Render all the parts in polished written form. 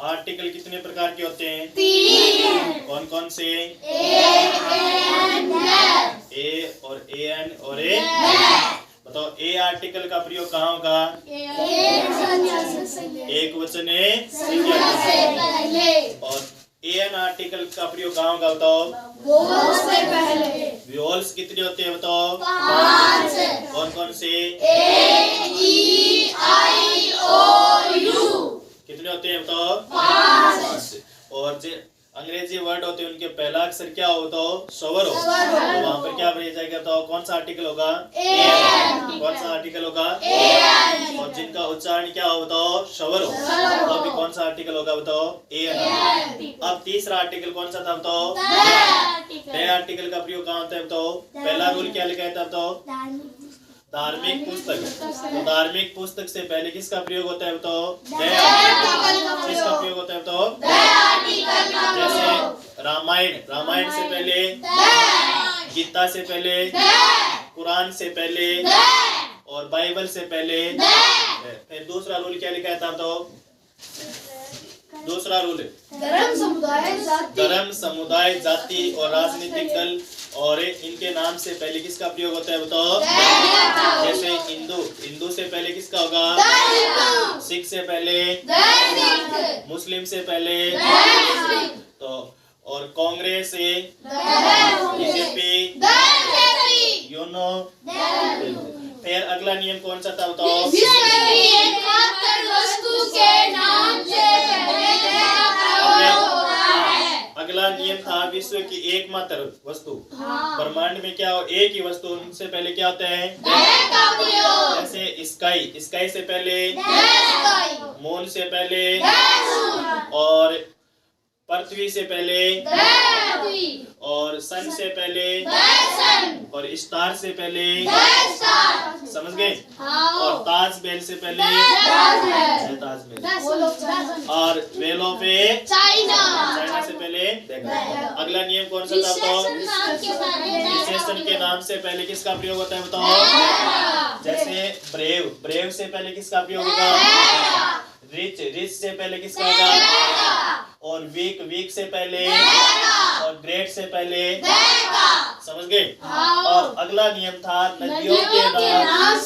Article कितने प्रकार के होते हैं? 3। कौन कौन से? ए और एन और ए। बताओ ए आर्टिकल का प्रयोग कहाँ होगा? एक वचन और एन आर्टिकल का प्रयोग कहाँ होगा? बताओ। व्योल्स कितने होते हैं? बताओ। 5। कौन कौन से? कितने होते हैं? बताओ। 5। और जो अंग्रेजी वर्ड होते हैं उनके पहला अक्षर क्या हो? बताओ। स्वर हो। तो वहाँ पर क्या बन जाएगा? बताओ। कौन सा आर्टिकल होगा? कौन सा आर्टिकल होगा? और जिनका उच्चारण क्या हो? बताओ। स्वर हो। तो अभी कौन सा आर्टिकल होगा? बताओ। अब तीसरा आर्टिकल कौन सा था? बताओ। द आर्टिकल का प्रयोग कहाँ होता है? बताओ। पहला रूल क्या लिखा है? बताओ। धार्मिक पुस्तक। तो धार्मिक पुस्तक से पहले किसका प्रयोग होता है? बताओ। किसका प्रयोग होता है? बताओ। जैसे रामायण से पहले, गीता से पहले, कुरान से पहले और बाइबल से पहले। फिर दूसरा रूल क्या लिखा था? बताओ। दूसरा रूल धर्म, समुदाय, जाति और राजनीतिक दल और इनके नाम से पहले किसका प्रयोग होता है? बताओ। जैसे हिंदू से पहले किसका होगा? सिख से पहले, मुस्लिम से पहले, तो और कांग्रेस से, बीजेपी, यूनो। फिर अगला नियम कौन सा था? बताओ। अगला नियम था विश्व की एकमात्र वस्तु। ब्रह्मांड में क्या हो? एक ही वस्तु। उनसे पहले क्या होता है? जैसे स्काई से पहले, मून से पहले और पृथ्वी से पहले और सन से पहले और स्टार से पहले। समझ गए? और ताजमहल से पहले ताजमहल और वेल ऑफ चाइना से पहले। अगला नियम कौन सा था? बताओ। विशेषण के नाम से पहले किसका प्रयोग होता है? बताओ। जैसे ब्रेव से पहले किसका प्रयोग होगा? रिच से पहले किसका होगा? और वीक से पहले और ग्रेट से पहले। समझ गए? और अगला नियम था नदियों के नाम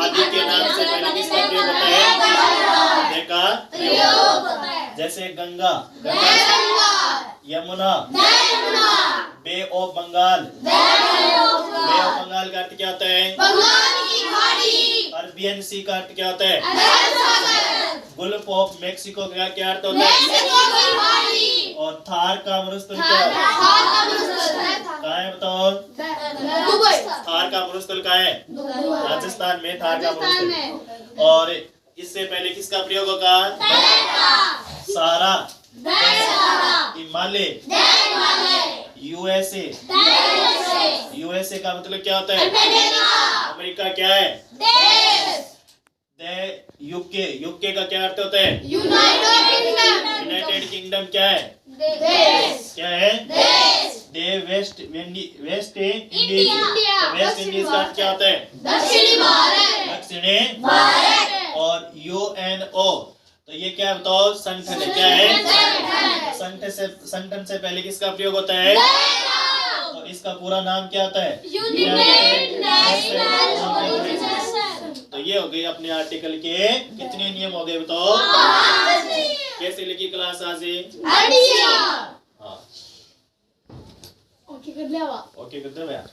आदि के नाम से पहले किसका प्रयोग होता है? देखा? जैसे Ganga, Yamuna, bay of Bengal. Bay of Bengal का अर्थ क्या होता है? अरबियन सी का अर्थ क्या होता है? गुल्फ ऑफ मैक्सिको का क्या अर्थ होता है? और थार का मरुस्थल क्या है? कहाँ है? बताओ। थार का मरुस्थल कहाँ है? राजस्थान में थार का मरुस्थल। और इससे पहले किसका प्रयोग होगा? सहारा, हिमालय, यूएसए का मतलब क्या होता है? अमेरिका क्या है? यूके का क्या अर्थ होता है? यूनाइटेड किंगडम क्या है? क्या है? West Indies. वेस्ट इंडीज का अर्थ क्या होता है? दक्षिणी भारत। और यूएनओ तो ये क्या है? बताओ। संगठन है। क्या है? संगठन से पहले किसका प्रयोग होता है? तो इसका पूरा नाम क्या होता है? तो ये हो गई अपने आर्टिकल के कितने नियम हो गए? बताओ। कैसे लगी क्लास आज? हाँ, ओके कर दे भैया।